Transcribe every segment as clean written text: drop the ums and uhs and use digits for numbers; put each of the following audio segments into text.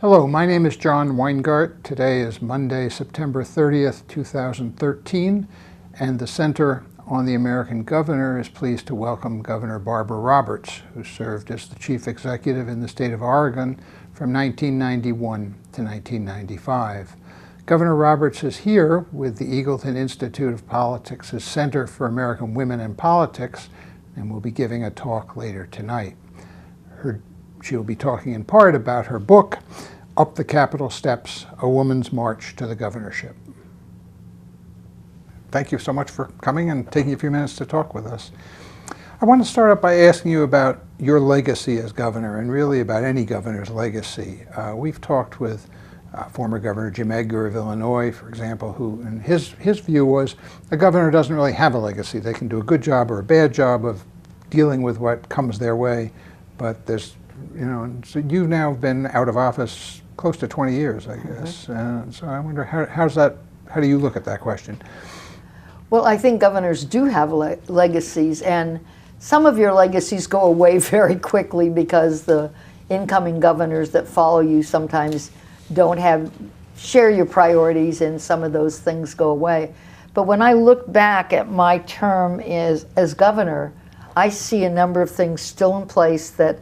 Hello, my name is John Weingart. Today is Monday, September 30th, 2013, and the Center on the American Governor is pleased to welcome Governor Barbara Roberts, who served as the chief executive in the state of Oregon from 1991 to 1995. Governor Roberts is here with the Eagleton Institute of Politics' Center for American Women in Politics, and will be giving a talk later tonight. She'll be talking in part about her book, Up the Capitol Steps, A Woman's March to the Governorship. Thank you so much for coming and taking a few minutes to talk with us. I want to start out by asking you about your legacy as governor, and really about any governor's legacy. We've talked with former Governor Jim Edgar of Illinois, for example, who, and his view was, a governor doesn't really have a legacy. They can do a good job or a bad job of dealing with what comes their way, but there's, so you've now been out of office close to 20 years, I guess. So I wonder, how do you look at that question? Well, I think governors do have legacies, and some of your legacies go away very quickly because the incoming governors that follow you sometimes don't share your priorities, and some of those things go away. But when I look back at my term as governor, I see a number of things still in place that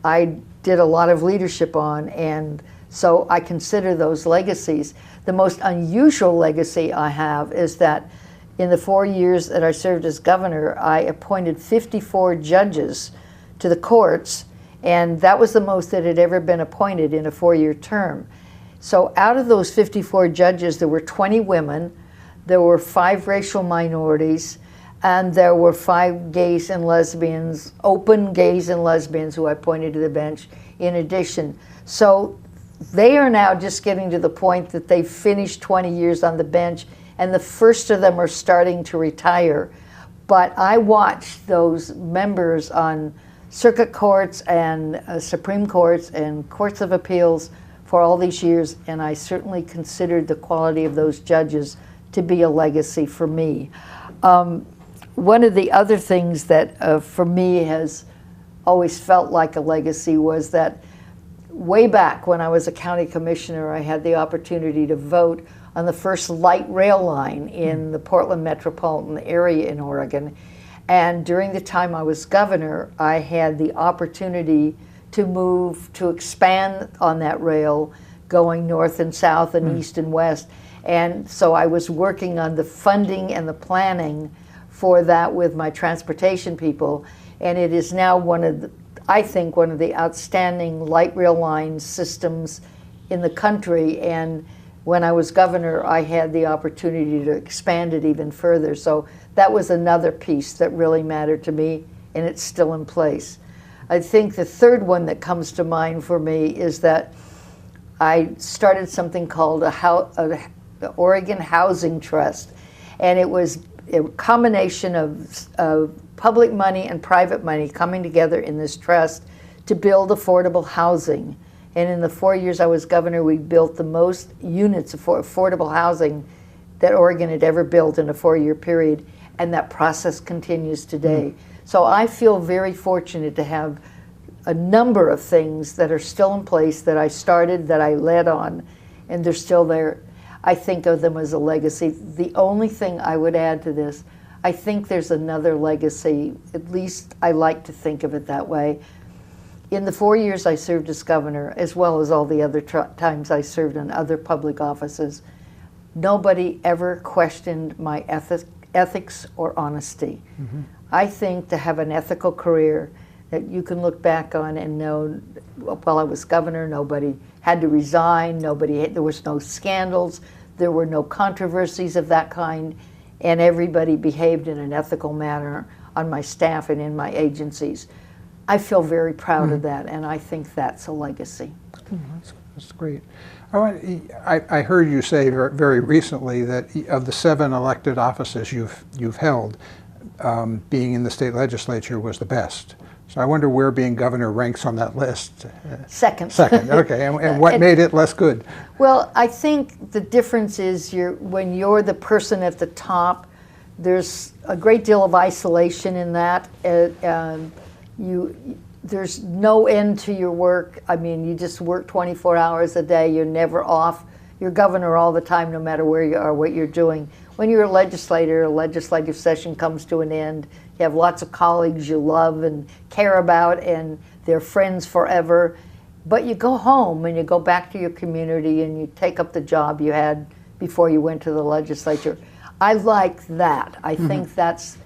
I did a lot of leadership on, and so I consider those legacies. The most unusual legacy I have is that in the 4 years that I served as governor, I appointed 54 judges to the courts, and that was the most that had ever been appointed in a 4-year term. So out of those 54 judges, there were 20 women, there were 5 racial minorities, and there were 5 gays and lesbians, open gays and lesbians, who I appointed to the bench in addition. So they are now just getting to the point that they've finished 20 years on the bench, and the first of them are starting to retire. But I watched those members on circuit courts and Supreme Courts and courts of appeals for all these years, and I certainly considered the quality of those judges to be a legacy for me. One of the other things that for me has always felt like a legacy was that way back when I was a county commissioner, I had the opportunity to vote on the first light rail line in the Portland metropolitan area in Oregon. And during the time I was governor, I had the opportunity to expand on that rail, going north and south and east and west. And so I was working on the funding and the planning for that with my transportation people, and it is now I think one of the outstanding light rail line systems in the country. And when I was governor, I had the opportunity to expand it even further. So that was another piece that really mattered to me, and it's still in place. I think the third one that comes to mind for me is that I started something called the Oregon Housing Trust, and it was a combination of public money and private money coming together in this trust to build affordable housing. And in the 4 years I was governor, we built the most units of affordable housing that Oregon had ever built in a 4-year period, and that process continues today. So I feel very fortunate to have a number of things that are still in place that I started, that I led on, and they're still there. I think of them as a legacy. The only thing I would add to this, I think there's another legacy, at least I like to think of it that way. In the 4 years I served as governor, as well as all the other times I served in other public offices, nobody ever questioned my ethics or honesty. I think to have an ethical career that you can look back on and know, while I was governor, nobody had to resign, there was no scandals, there were no controversies of that kind, and everybody behaved in an ethical manner on my staff and in my agencies. I feel very proud of that, and I think that's a legacy. That's great. I heard you say very recently that of the 7 elected offices you've held, being in the state legislature was the best. So I wonder where being governor ranks on that list. Second. Second, okay. And what made it less good? Well, I think the difference is when you're the person at the top, there's a great deal of isolation in that. there's no end to your work. I mean, you just work 24 hours a day. You're never off. You're governor all the time, no matter where you are, what you're doing. When you're a legislator, a legislative session comes to an end. You have lots of colleagues you love and care about, and they're friends forever. But you go home and you go back to your community and you take up the job you had before you went to the legislature. I like that. I think that's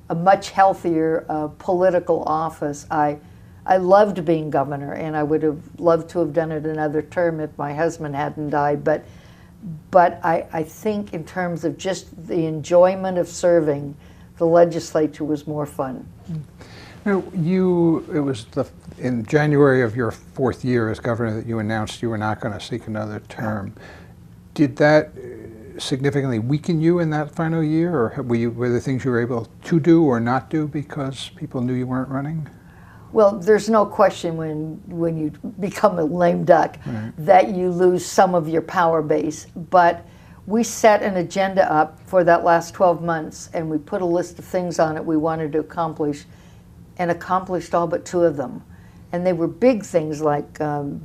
a much healthier political office. I loved being governor, and I would have loved to have done it another term if my husband hadn't died. But I think in terms of just the enjoyment of serving, the legislature was more fun. Now, it was in January of your 4th year as governor that you announced you were not going to seek another term. Did that significantly weaken you in that final year, or were there things you were able to do or not do because people knew you weren't running? Well, there's no question when you become a lame duck that you lose some of your power base. But we set an agenda up for that last 12 months, and we put a list of things on it we wanted to accomplish, and accomplished all but 2 of them. And they were big things like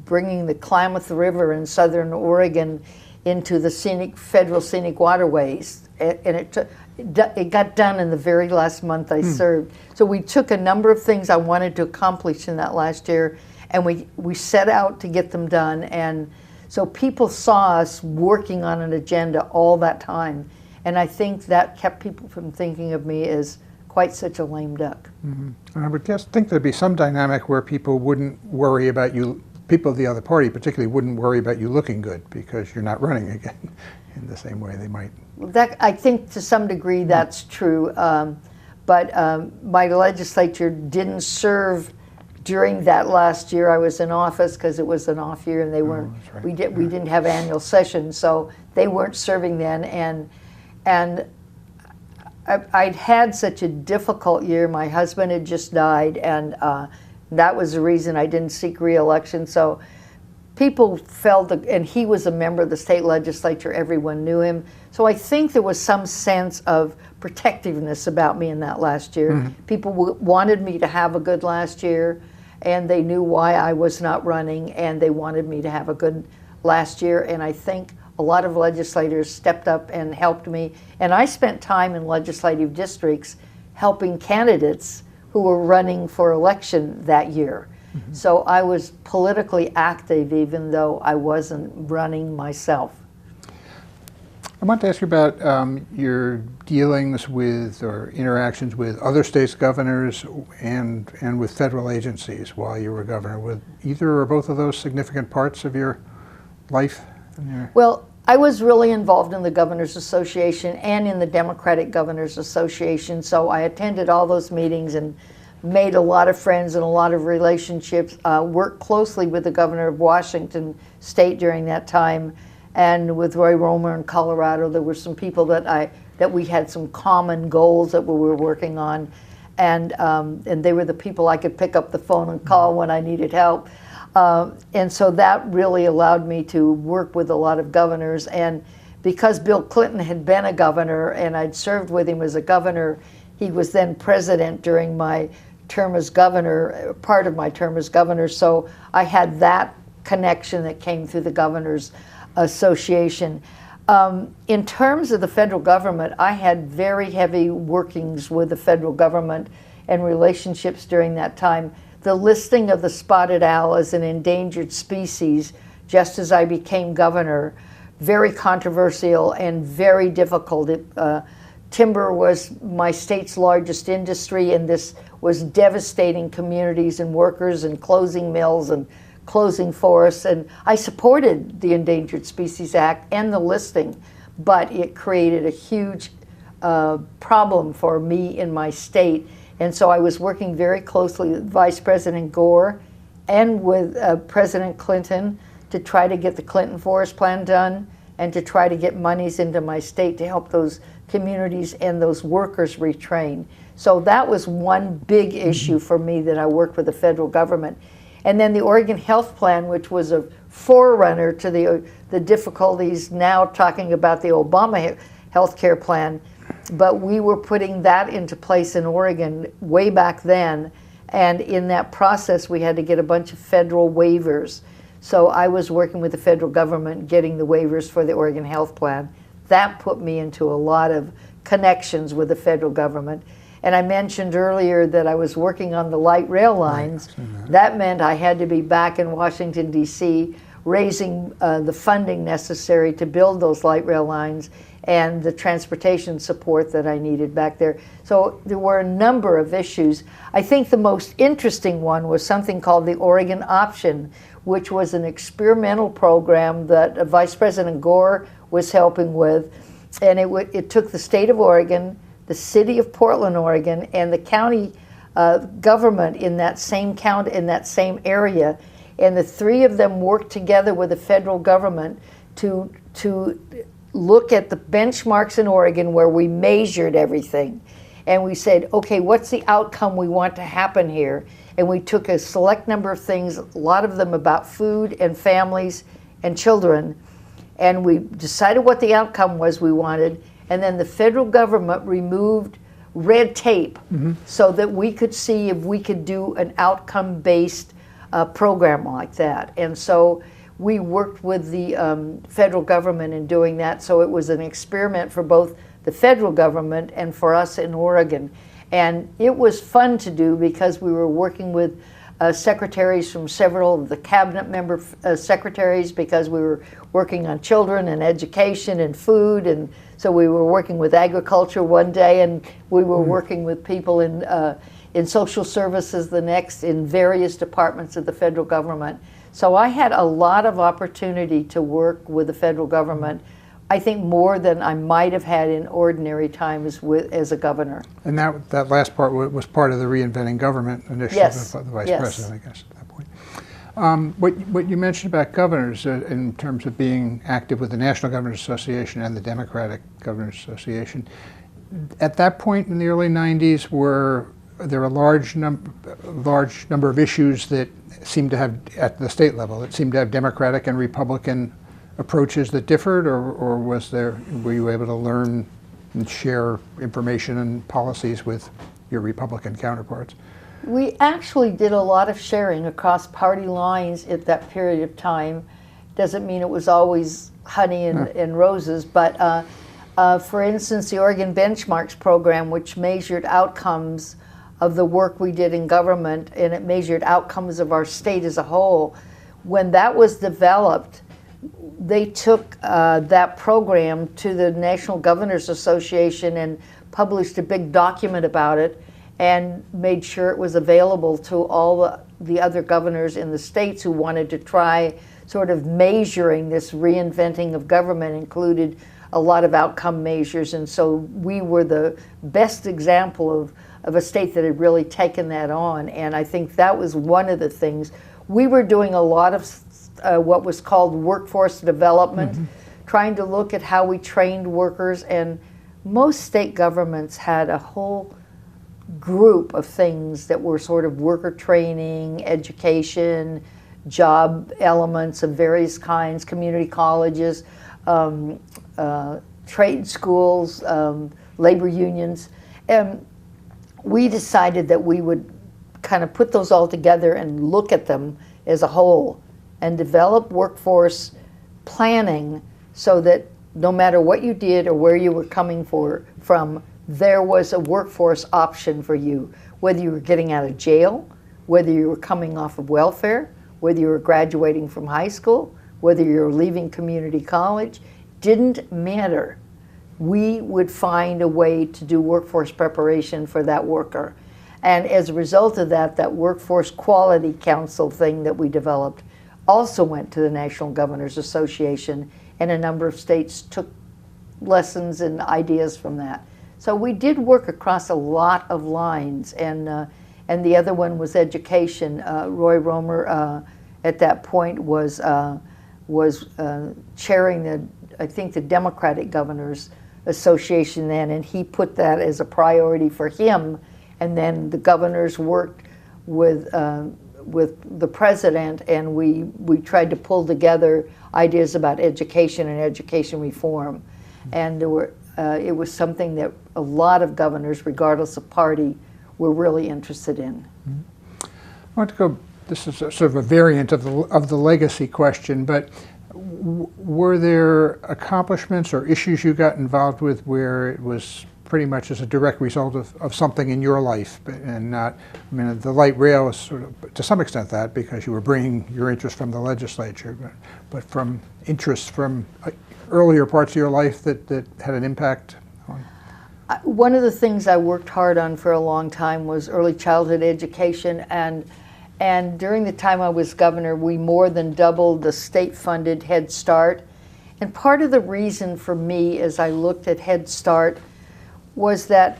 bringing the Klamath River in southern Oregon into the federal scenic waterways, and it got done in the very last month I served. So we took a number of things I wanted to accomplish in that last year, and we set out to get them done. And so people saw us working on an agenda all that time, and I think that kept people from thinking of me as quite such a lame duck. I would think there'd be some dynamic where people wouldn't worry about you, people of the other party particularly wouldn't worry about you looking good because you're not running again in the same way they might. I think to some degree that's true, but my legislature didn't serve during that last year I was in office because it was an off year and they weren't. Right. We didn't have annual sessions, so they weren't serving then, and I'd had such a difficult year. My husband had just died, and that was the reason I didn't seek re-election. So people felt, and he was a member of the state legislature, everyone knew him. So I think there was some sense of protectiveness about me in that last year. People wanted me to have a good last year, and they knew why I was not running, and they wanted me to have a good last year. And I think a lot of legislators stepped up and helped me. And I spent time in legislative districts helping candidates who were running for election that year. So I was politically active even though I wasn't running myself. I want to ask you about your dealings with or interactions with other states' governors and with federal agencies while you were governor. Were either or both of those significant parts of your life? Well, I was really involved in the Governors Association and in the Democratic Governors Association, so I attended all those meetings and made a lot of friends and a lot of relationships, worked closely with the governor of Washington State during that time, and with Roy Romer in Colorado. There were some people that we had some common goals that we were working on, and they were the people I could pick up the phone and call when I needed help. And so that really allowed me to work with a lot of governors. And because Bill Clinton had been a governor and I'd served with him as a governor, he was then president during my term as governor, part of my term as governor. So I had that connection that came through the Governors Association. In terms of the federal government, I had very heavy workings with the federal government and relationships during that time. The listing of the spotted owl as an endangered species, just as I became governor, very controversial and very difficult. Timber was my state's largest industry, and this was devastating communities and workers and closing mills and closing forests. And I supported the Endangered Species Act and the listing, but it created a huge problem for me in my state. And so I was working very closely with Vice President Gore and with President Clinton to try to get the Clinton Forest Plan done and to try to get monies into my state to help those communities and those workers retrain. So that was one big issue for me that I worked with the federal government. And then the Oregon Health Plan, which was a forerunner to the difficulties now talking about the Obama health care plan. But we were putting that into place in Oregon way back then, And in that process, we had to get a bunch of federal waivers. So I was working with the federal government, getting the waivers for the Oregon Health Plan. That put me into a lot of connections with the federal government. And I mentioned earlier that I was working on the light rail lines. Right. That meant I had to be back in Washington, D.C., raising the funding necessary to build those light rail lines and the transportation support that I needed back there. So there were a number of issues. I think the most interesting one was something called the Oregon Option, which was an experimental program that Vice President Gore was helping with. And it took the state of Oregon, the city of Portland, Oregon, and the county government in that same county, in that same area. And the three of them worked together with the federal government to look at the benchmarks in Oregon where we measured everything. And we said, okay, what's the outcome we want to happen here? And we took a select number of things, a lot of them about food and families and children, and we decided what the outcome was we wanted. And then the federal government removed red tape so that we could see if we could do an outcome-based program like that. And so we worked with the federal government in doing that. So it was an experiment for both the federal government and for us in Oregon. And it was fun to do because we were working with secretaries from several of the cabinet member secretaries, because we were working on children and education and food. And so we were working with agriculture one day, and we were working with people in social services the next, in various departments of the federal government. So I had a lot of opportunity to work with the federal government, I think more than I might have had in ordinary times as a governor. And that last part was part of the Reinventing Government initiative of the Vice President, I guess, at that point. What you mentioned about governors in terms of being active with the National Governors Association and the Democratic Governors Association, at that point in the early 90s, there were a large number of issues that seemed to have, at the state level, that seemed to have Democratic and Republican approaches that differed, or were you able to learn and share information and policies with your Republican counterparts? We actually did a lot of sharing across party lines at that period of time. Doesn't mean it was always honey and roses, but for instance, the Oregon Benchmarks program, which measured outcomes of the work we did in government, and it measured outcomes of our state as a whole. When that was developed, they took that program to the National Governors Association and published a big document about it and made sure it was available to all the other governors in the states who wanted to try sort of measuring this reinventing of government. Included a lot of outcome measures, and so we were the best example of a state that had really taken that on. And I think that was one of the things. We were doing a lot of what was called workforce development, trying to look at how we trained workers, and most state governments had a whole group of things that were sort of worker training, education, job elements of various kinds, community colleges, trade schools, labor unions. And we decided that we would kind of put those all together and look at them as a whole and develop workforce planning so that no matter what you did or where you were coming from, there was a workforce option for you, whether you were getting out of jail, whether you were coming off of welfare, whether you were graduating from high school, whether you were leaving community college, didn't matter. We would find a way to do workforce preparation for that worker. And as a result of that, that Workforce Quality Council thing that we developed also went to the National Governors Association, and a number of states took lessons and ideas from that. So we did work across a lot of lines, and the other one was education. Roy Romer at that point was chairing I think the Democratic Governors Association then, and he put that as a priority for him. And then the governors worked with the president, and we tried to pull together ideas about education and education reform. And it was something that a lot of governors, regardless of party, were really interested in. want to go, this is sort of a variant of the legacy question, but were there accomplishments or issues you got involved with where it was pretty much as a direct result of something in your life, and not, I mean, the light rail is sort of, to some extent, that because you were bringing your interest from the legislature, but from interests from earlier parts of your life that had an impact on? One of the things I worked hard on for a long time was early childhood education, and during the time I was governor, we more than doubled the state-funded Head Start. And part of the reason for me, as I looked at Head Start, was that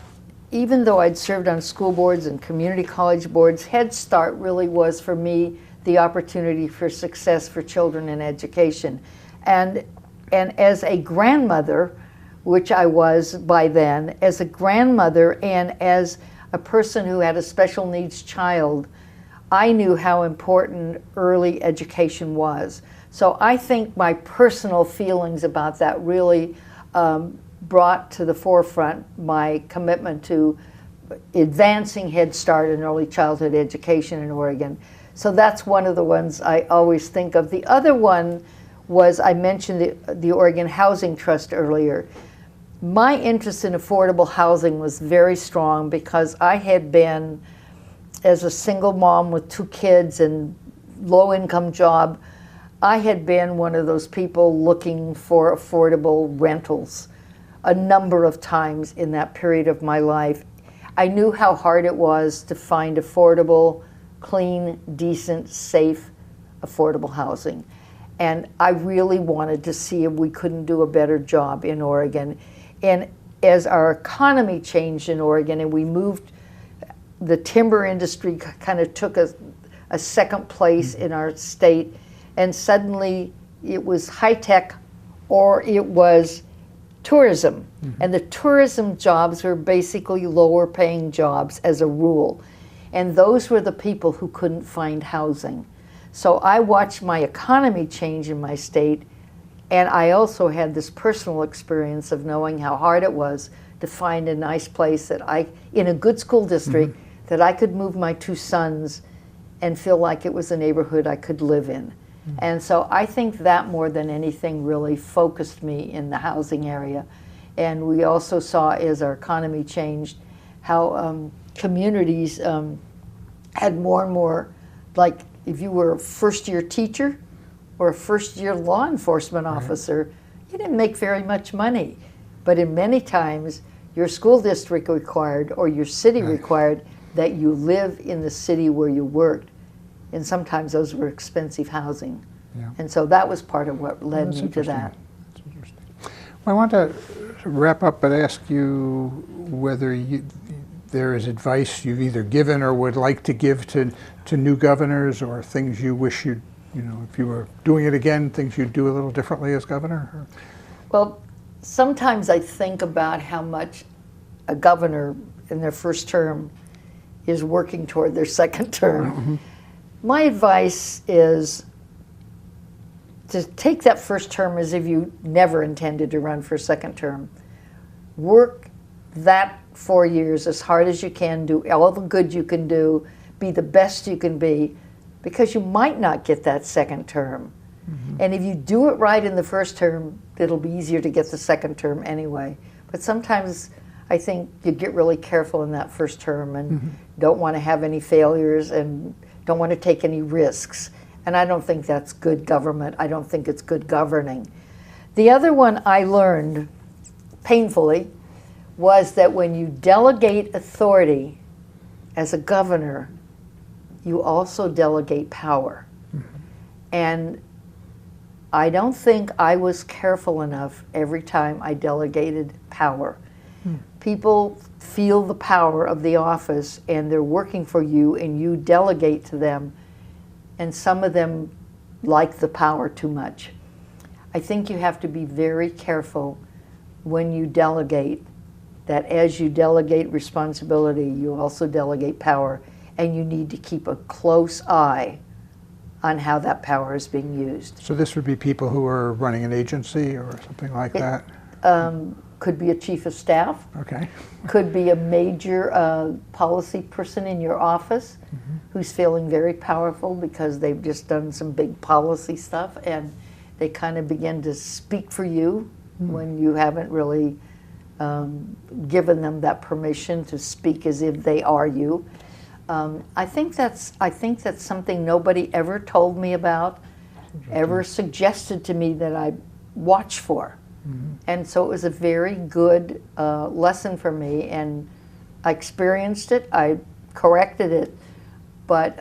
even though I'd served on school boards and community college boards, Head Start really was for me the opportunity for success for children in education. And as a grandmother, which I was by then, as a grandmother and as a person who had a special needs child, I knew how important early education was. So I think my personal feelings about that really brought to the forefront my commitment to advancing Head Start and early childhood education in Oregon. So that's one of the ones I always think of. The other one was, I mentioned the Oregon Housing Trust earlier. My interest in affordable housing was very strong because I had been, as a single mom with 2 kids and low-income job, I had been one of those people looking for affordable rentals a number of times in that period of my life. I knew how hard it was to find affordable, clean, decent, safe, affordable housing. And I really wanted to see if we couldn't do a better job in Oregon. And as our economy changed in Oregon and we moved, the timber industry kind of took a second place in our state, and suddenly it was high-tech or it was tourism. And the tourism jobs were basically lower-paying jobs as a rule. And those were the people who couldn't find housing. So I watched my economy change in my state, and I also had this personal experience of knowing how hard it was to find a nice place that in a good school district, that I could move my 2 sons and feel like it was a neighborhood I could live in. And so I think that more than anything really focused me in the housing area. And we also saw, as our economy changed, how communities had more and more, like if you were a first-year teacher or a first-year law enforcement officer, you didn't make very much money. But in many times, your school district required or your city required that you live in the city where you worked. And sometimes those were expensive housing. Yeah. And so that was part of what led me to that. That's interesting. Well, I want to wrap up but ask you whether there is advice you've either given or would like to give to new governors, or things you wish you'd, if you were doing it again, things you'd do a little differently as governor? Or? Well, sometimes I think about how much a governor in their first term is working toward their second term. My advice is to take that first term as if you never intended to run for a second term. Work that 4 years as hard as you can, do all the good you can do, be the best you can be, because you might not get that second term. And if you do it right in the first term, it'll be easier to get the second term anyway. But sometimes I think you get really careful in that first term and don't want to have any failures and don't want to take any risks. And I don't think that's good government. I don't think it's good governing. The other one I learned painfully was that when you delegate authority as a governor, you also delegate power. And I don't think I was careful enough every time I delegated power. People feel the power of the office and they're working for you and you delegate to them, and some of them like the power too much. I think you have to be very careful when you delegate, that as you delegate responsibility, you also delegate power, and you need to keep a close eye on how that power is being used. So this would be people who are running an agency or something like that? Could be a chief of staff. Okay. Could be a major policy person in your office who's feeling very powerful because they've just done some big policy stuff and they kind of begin to speak for you when you haven't really given them that permission to speak as if they are you. I think that's something nobody ever told me about, ever suggested to me that I watch for. And so it was a very good lesson for me, and I experienced it, I corrected it, but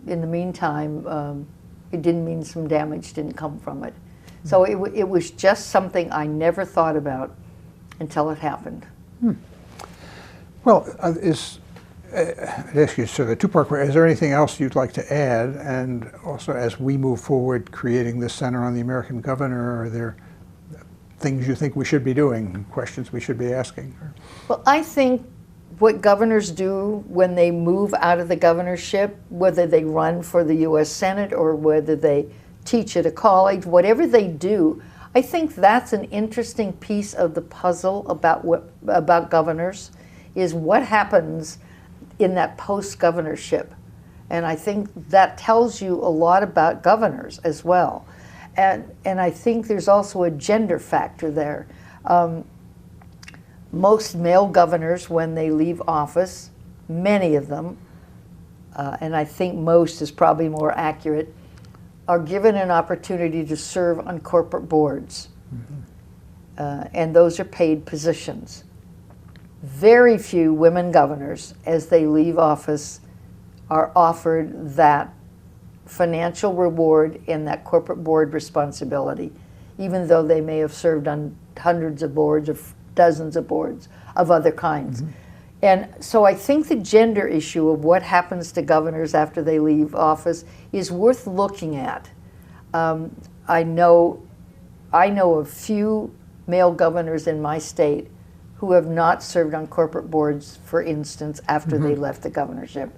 in the meantime, it didn't mean some damage didn't come from it. So it was just something I never thought about until it happened. Well, I'd ask you sort of a two-part question. Is there anything else you'd like to add? And also, as we move forward creating this Center on the American Governor, are there things you think we should be doing, questions we should be asking? Well, I think what governors do when they move out of the governorship, whether they run for the U.S. Senate or whether they teach at a college, whatever they do, I think that's an interesting piece of the puzzle about governors, is what happens in that post-governorship. And I think that tells you a lot about governors as well. And I think there's also a gender factor there. Most male governors, when they leave office, many of them, and I think most is probably more accurate, are given an opportunity to serve on corporate boards. And those are paid positions. Very few women governors, as they leave office, are offered that financial reward and that corporate board responsibility, even though they may have served on hundreds of boards or dozens of boards of other kinds. And so I think the gender issue of what happens to governors after they leave office is worth looking at. I know of few male governors in my state who have not served on corporate boards, for instance, after they left the governorship.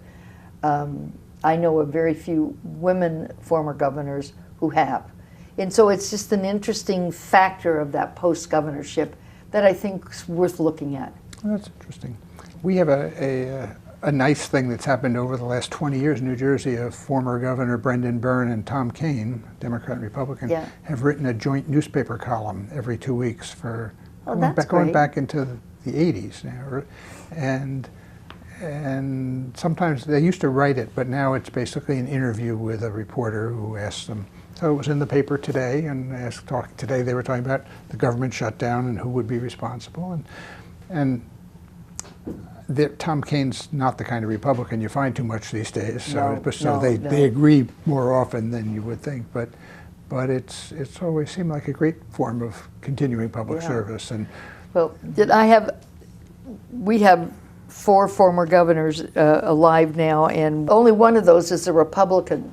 I know of very few women former governors who have. And so it's just an interesting factor of that post-governorship that I think is worth looking at. That's interesting. We have a nice thing that's happened over the last 20 years in New Jersey. Of former Governor Brendan Byrne and Tom Kean, Democrat and Republican, have written a joint newspaper column every 2 weeks for going back into the 80s now. And sometimes they used to write it, but now it's basically an interview with a reporter who asks them. So it was in the paper today, and today they were talking about the government shutdown and who would be responsible. And Tom Kean's not the kind of Republican you find too much these days, so they agree more often than you would think. But it's always seemed like a great form of continuing public service. And well, we have 4 former governors alive now, and only one of those is a Republican.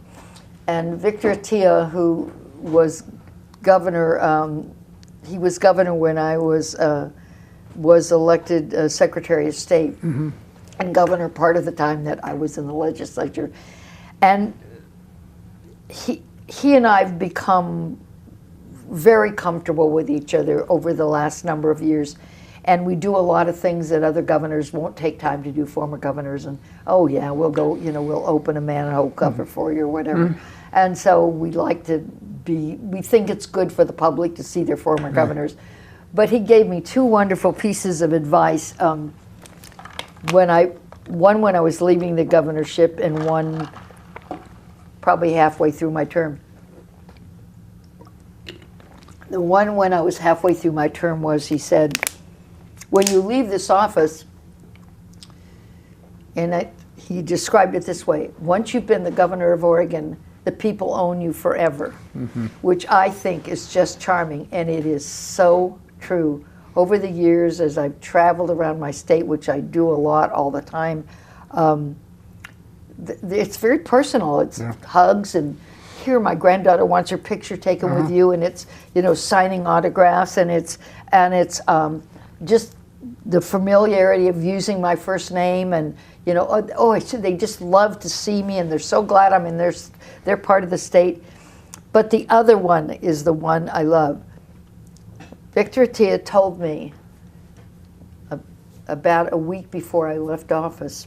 And Victor Atiyeh, who was governor, he was governor when I was elected Secretary of State, and governor part of the time that I was in the legislature. And he and I have become very comfortable with each other over the last number of years. And we do a lot of things that other governors won't take time to do, former governors, and oh yeah, we'll go, we'll open a manhole cover for you or whatever. And so we think it's good for the public to see their former governors. But he gave me 2 wonderful pieces of advice. One when I was leaving the governorship, and one probably halfway through my term. The one when I was halfway through my term was, he said, when you leave this office, and he described it this way: once you've been the governor of Oregon, the people own you forever, which I think is just charming, and it is so true. Over the years, as I've traveled around my state, which I do a lot all the time, it's very personal. It's hugs, and here my granddaughter wants her picture taken with you, and it's signing autographs, and it's just the familiarity of using my first name, and they just love to see me, and they're so glad I'm in their part of the state. But the other one is the one I love. Victor Atiyeh told me about a week before I left office.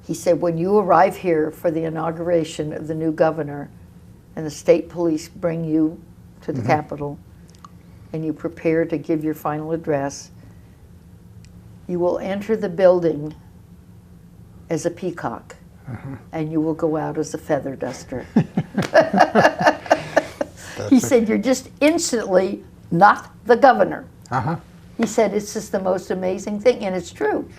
He said, when you arrive here for the inauguration of the new governor and the state police bring you to the Capitol and you prepare to give your final address, you will enter the building as a peacock and you will go out as a feather duster. He said, you're just instantly not the governor. He said, it's just the most amazing thing, and it's true.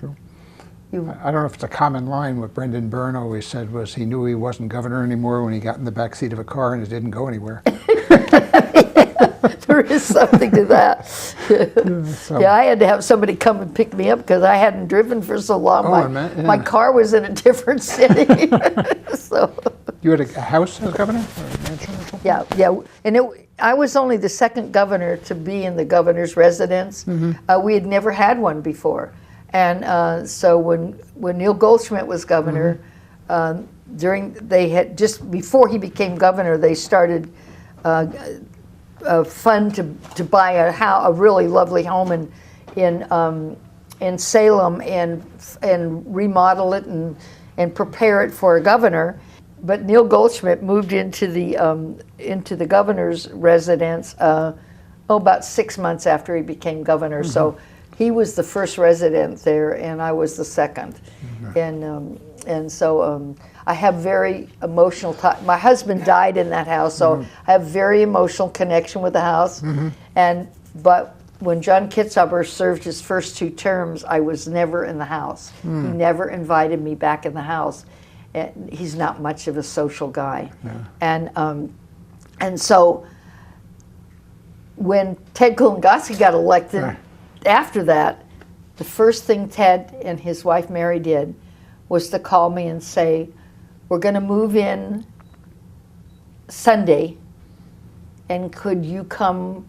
I don't know if it's a common line. What Brendan Byrne always said was he knew he wasn't governor anymore when he got in the back seat of a car and it didn't go anywhere. There is something to that. Yeah, I had to have somebody come and pick me up because I hadn't driven for so long. My car was in a different city. So. You had a house as governor? Or a mansion or something? Yeah. And I was only the second governor to be in the governor's residence. We had never had one before. And so when Neil Goldschmidt was governor, just before he became governor, they started a fund to buy a really lovely home in Salem and remodel it and prepare it for a governor. But Neil Goldschmidt moved into the governor's residence about 6 months after he became governor. So he was the first resident there, and I was the second. And so I have very emotional. My husband died in that house, so I have very emotional connection with the house. But when John Kitzhaber served his first 2 terms, I was never in the house. He never invited me back in the house. And he's not much of a social guy. And so when Ted Kulongoski got elected, after that, the first thing Ted and his wife Mary did was to call me and say, we're going to move in Sunday, and could you come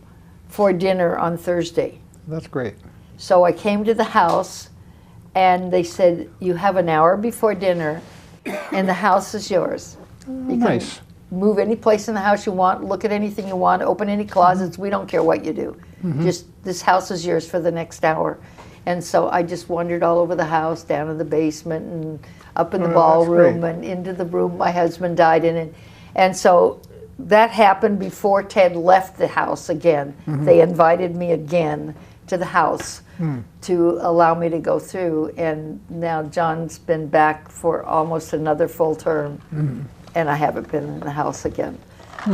for dinner on Thursday? That's great. So I came to the house, and they said, you have an hour before dinner, and the house is yours. You can move any place in the house you want, look at anything you want, open any closets, we don't care what you do. Just, this house is yours for the next hour. And so I just wandered all over the house, down in the basement and up in the ballroom and into the room my husband died in. And so that happened before Ted left the house again. They invited me again to the house to allow me to go through. And now John's been back for almost another full term, and I haven't been in the house again.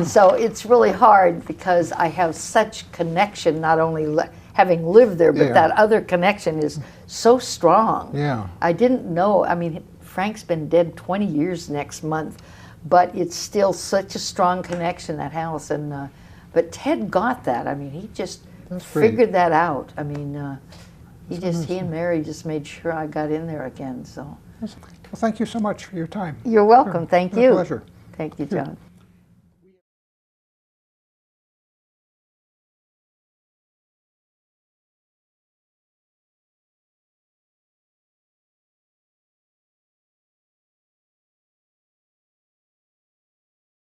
So it's really hard because I have such connection, not only having lived there, but that other connection is so strong. I didn't know, I mean, Frank's been dead 20 years next month, but it's still such a strong connection, that house. And but Ted got that. I mean, he just figured that out. I mean, he and Mary just made sure I got in there again. So. Well, thank you so much for your time. You're welcome. Thank you. Pleasure. Thank you, John.